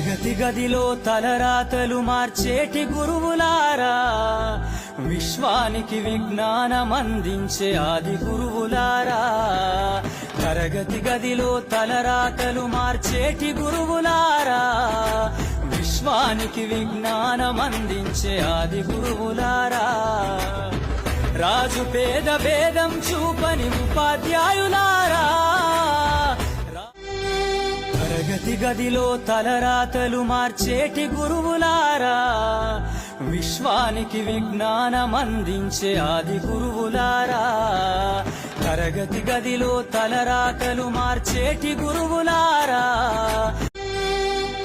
తరగతి గదిలో తలరాతలు మార్చేటి గురువులారా, విశ్వానికి విజ్ఞానమందించే ఆది గురువులారా. తరగతి గదిలో తలరాతలు మార్చేటి గురువులారా, విశ్వానికి విజ్ఞానమందించే ఆది గురువులారా. రాజు పేద భేదం చూపని ఉపాధ్యాయులారా, తరగతి గదిలో తలరాతలు మార్చేటి గురువులారా, విశ్వానికి విజ్ఞానమందించే ఆది గురువులారా. తరగతి గదిలో తలరాతలు మార్చేటి గురువులారా,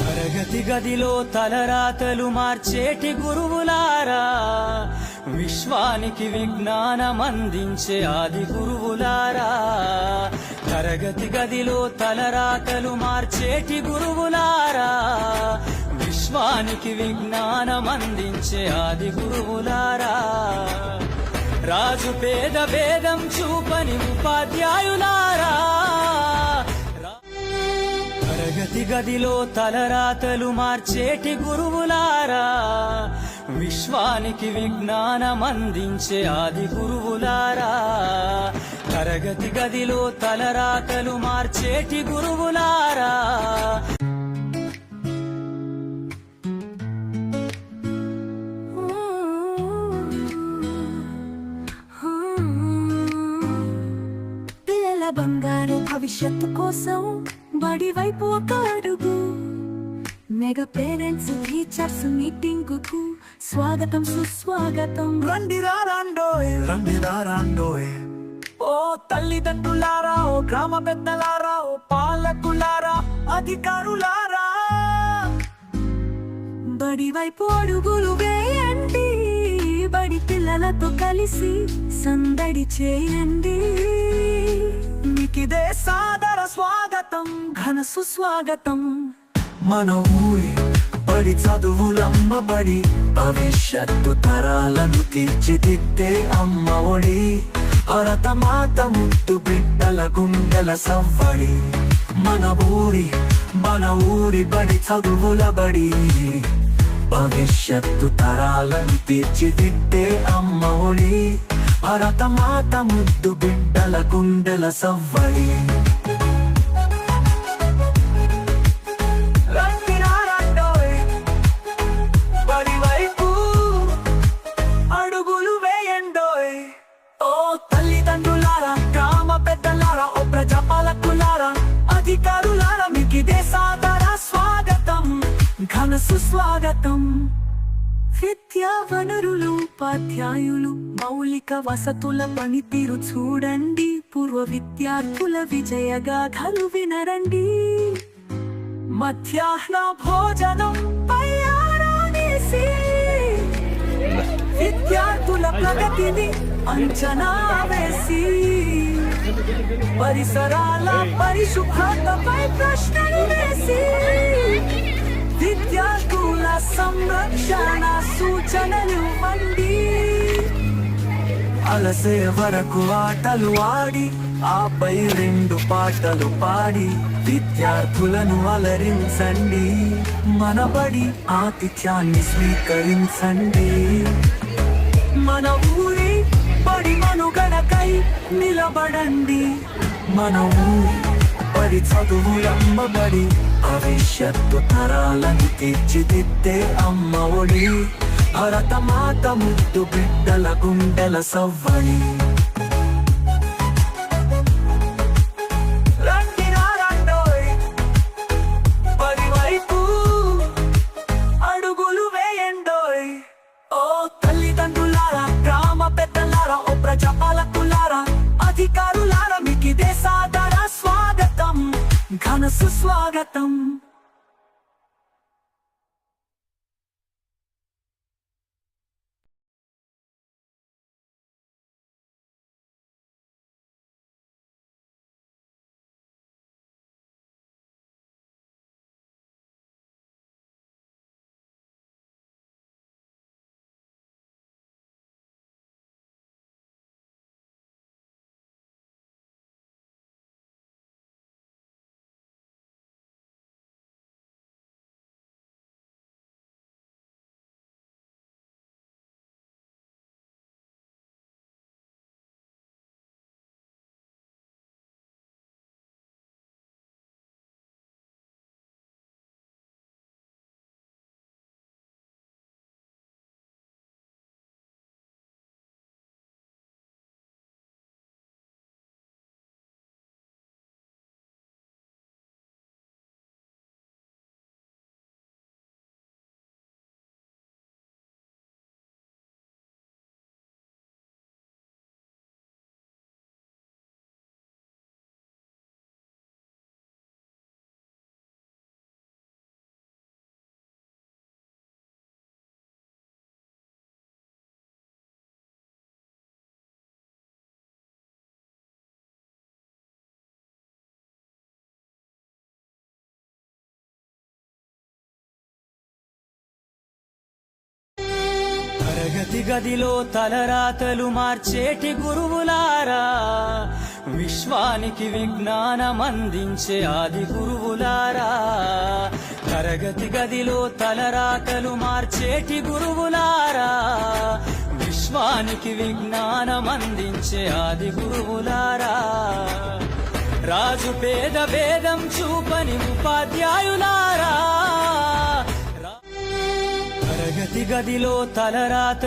తరగతి గదిలో తలరాతలు మార్చేటి గురువులారా, విశ్వానికి విజ్ఞానమందించే ఆది గురువులారా. తరగతి గదిలో తలరాతలు మార్చేటి గురువులారా, విశ్వానికి విజ్ఞానమందించే ఆది గురువులారా. రాజు పేద భేదం చూపని ఉపాధ్యాయులారా, తరగతి గదిలో తలరాతలు మార్చేటి గురువులారా, విశ్వానికి విజ్ఞానమందించే ఆది గురువులారా. తరగతి గదిలో తలరాతలు మార్చేటి గురువులారా. పిల్లల బంగారు భవిష్యత్తు కోసం బడి వైపు ఒక అడుగు. మెగా పేరెంట్స్ టీచర్స్ మీటింగ్ కు స్వాగతం సుస్వాగతం. రండిరా రాండోయ్, రండిరా రాండోయ్. ఓ తల్లిదండ్రులారా, ఓ గ్రామ పెద్దలారా, ఓ పాలకులారా, అధికారులారా, బడి వైపు అడుగులు వేయండి. బడి పిల్లలతో కలిసి సందడి చేయండి. మీకిదే సాదర స్వాగతం, ఘన సుస్వాగతం. మన ఊరి బడి చదువులమ్మ బడి, భవిష్యత్తు తరాలను తీర్చిదిద్దే అమ్మ ఒడి. భరతమాత ముద్దు బిడ్డల గుండెల సవ్వడి. మన ఊరి బడి చదువుల బడి, భవిష్యత్తు తరాలను తీర్చిదిద్దే అమ్మ ఒడి. భరతమాత ముద్దు బిడ్డల గుండెల సవ్వడి. అధికారులారా, మీకిదే సాదర స్వాగతం, ఘన సుస్వాగతం. విద్యా వనరులు, ఉపాధ్యాయులు, మౌలిక వసతుల పనితీరు చూడండి. పూర్వ విద్యార్థుల విజయగాథలు వినరండి. మధ్యాహ్న భోజనం పై ఆరా వేసి, విద్యార్థుల ప్రగతిని అంచనా వేసి, పరిసరాల పరిశుభ్రతపై ప్రశ్నలు వేసి, విద్యార్థుల సంరక్షణ సూచనలు ఇవ్వండి. అలసే వరకు ఆటలు ఆడి, ఆపై 2 పాటలు పాడి, విద్యార్థులను అలరించండి. మనబడి ఆతిథ్యాన్ని స్వీకరించండి. మన ఊరి బడి మనుగడకై నిలబడండి. మన ఊరి బడి చదువులమ్మ బడి, భవిష్యత్తు తరాలను తీర్చిదిద్దే అమ్మ ఒడి. భరతమాత ముద్దు బిడ్డల గుండెల సవ్వడి. రండిరా రాండోయ్, బడి వైపు అడుగులు వేయండోయ్. ఓ తల్లిదండ్రులారా, గ్రామ పెద్దలారా, ఓ ప్రజాపాలకులారా, అధికారులారా, మీకిదే సాదర స్వాగతం, ఘన సుస్వాగతం. తరగతి గదిలో తలరాతలు మార్చేటి గురువులారా విశ్వానికి విజ్ఞానమందించే ఆది గురువులారా తరగతి గదిలో తలరాతలు మార్చేటి గురువులారా విశ్వానికి విజ్ఞానమందించే ఆది గురువులారా రాజు పేద భేదం చూపని ఉపాధ్యాయులారా తరగతి గదిలో తలరాత